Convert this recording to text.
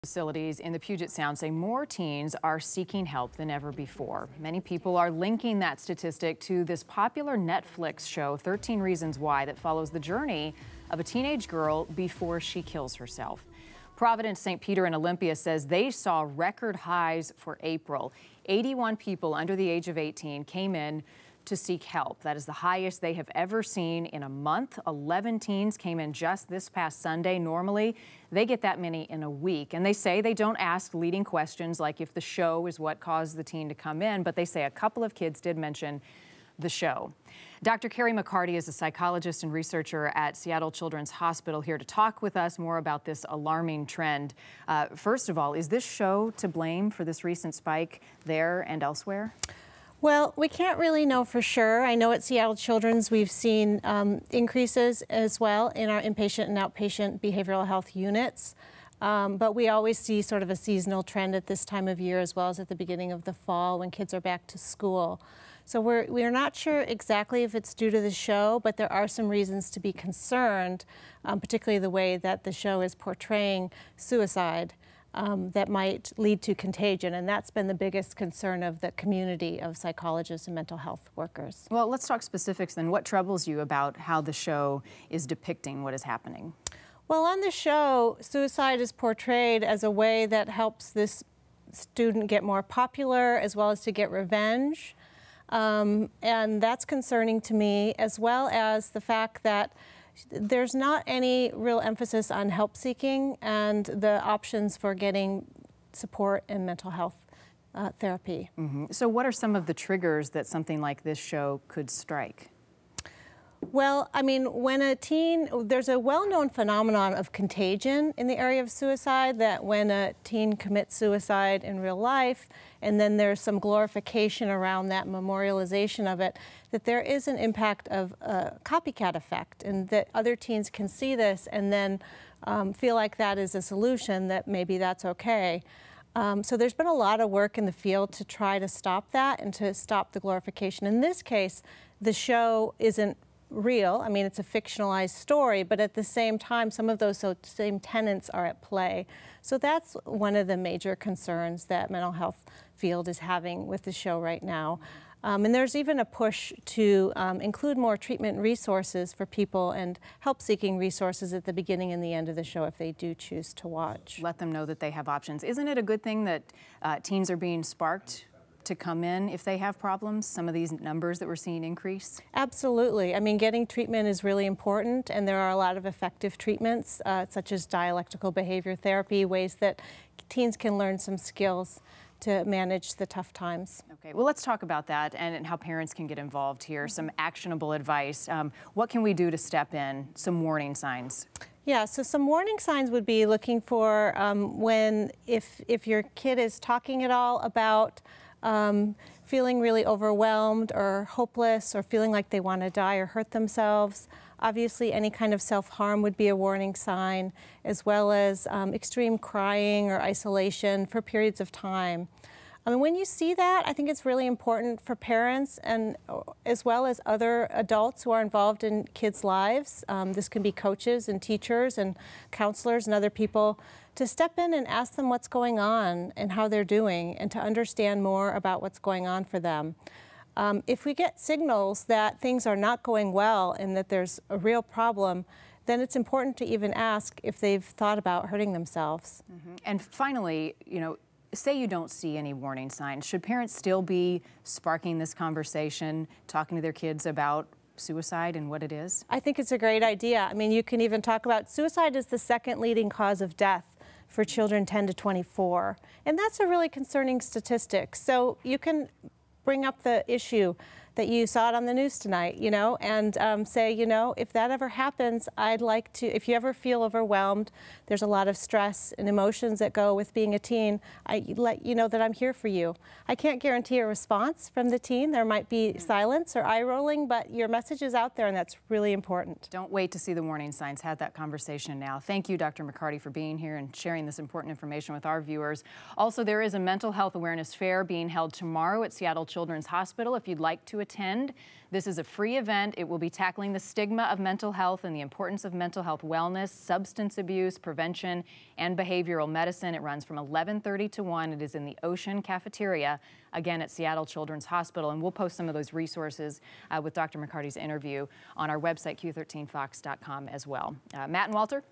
Facilities in the Puget Sound say more teens are seeking help than ever before. Many people are linking that statistic to this popular Netflix show, 13 Reasons Why, that follows the journey of a teenage girl before she kills herself. Providence, St. Peter, and Olympia says they saw record highs for April. 81 people under the age of 18 came in to seek help. That is the highest they have ever seen in a month. 11 teens came in just this past Sunday. Normally, they get that many in a week. And they say they don't ask leading questions like if the show is what caused the teen to come in, but they say a couple of kids did mention the show. Dr. Cari McCarty is a psychologist and researcher at Seattle Children's Hospital, here to talk with us more about this alarming trend. First of all, is this show to blame for this recent spike there and elsewhere? Well, we can't really know for sure. I know at Seattle Children's we've seen increases as well in our inpatient and outpatient behavioral health units. But we always see sort of a seasonal trend at this time of year, as well as at the beginning of the fall when kids are back to school. So we're not sure exactly if it's due to the show, but there are some reasons to be concerned, particularly the way that the show is portraying suicide. That might lead to contagion, and that's been the biggest concern of the community of psychologists and mental health workers. Well, let's talk specifics then. What troubles you about how the show is depicting what is happening? Well, on the show, suicide is portrayed as a way that helps this student get more popular, as well as to get revenge. And that's concerning to me, as well as the fact that there's not any real emphasis on help seeking and the options for getting support and mental health therapy. So what are some of the triggers that something like this show could strike? Well, I mean, when a teen, there's a well-known phenomenon of contagion in the area of suicide, that when a teen commits suicide in real life, and then there's some glorification around that memorialization of it, that there is an impact of a copycat effect, and that other teens can see this and then feel like that is a solution, that maybe that's okay. So there's been a lot of work in the field to try to stop that and to stop the glorification. In this case, the show isn't real. I mean, it's a fictionalized story, but at the same time, some of those same tenets are at play. So that's one of the major concerns that mental health field is having with the show right now. And there's even a push to include more treatment resources for people and help-seeking resources at the beginning and the end of the show if they do choose to watch. Let them know that they have options. Isn't it a good thing that teens are being sparked to come in if they have problems? Some of these numbers that we're seeing increase? Absolutely. I mean, getting treatment is really important, and there are a lot of effective treatments, such as dialectical behavior therapy, ways that teens can learn some skills to manage the tough times. Okay, well, let's talk about that and how parents can get involved here. Some actionable advice. What can we do to step in? Some warning signs. Yeah, so some warning signs would be looking for if your kid is talking at all about feeling really overwhelmed or hopeless or feeling like they want to die or hurt themselves. Obviously, any kind of self-harm would be a warning sign, as well as extreme crying or isolation for periods of time. I mean, when you see that, I think it's really important for parents and as well as other adults who are involved in kids' lives. This can be coaches and teachers and counselors and other people, to step in and ask them what's going on and how they're doing, and to understand more about what's going on for them. If we get signals that things are not going well and that there's a real problem, then it's important to even ask if they've thought about hurting themselves. And finally, say you don't see any warning signs. Should parents still be sparking this conversation, talking to their kids about suicide and what it is? I think it's a great idea. I mean, you can even talk about suicide is the second leading cause of death for children 10 to 24. And that's a really concerning statistic. So you can bring up the issue that you saw it on the news tonight, and say, if that ever happens, I'd like to, if you ever feel overwhelmed, there's a lot of stress and emotions that go with being a teen, I let you know that I'm here for you. I can't guarantee a response from the teen. There might be silence or eye rolling, but your message is out there, and that's really important. Don't wait to see the warning signs. Have that conversation now. Thank you, Dr. McCarty, for being here and sharing this important information with our viewers. Also, there is a mental health awareness fair being held tomorrow at Seattle Children's Hospital. If you'd like to attend. This is a free event. It will be tackling the stigma of mental health and the importance of mental health wellness, substance abuse, prevention, and behavioral medicine. It runs from 11:30 to 1. It is in the Ocean Cafeteria, again at Seattle Children's Hospital. And we'll post some of those resources with Dr. McCarty's interview on our website, q13fox.com as well. Matt and Walter?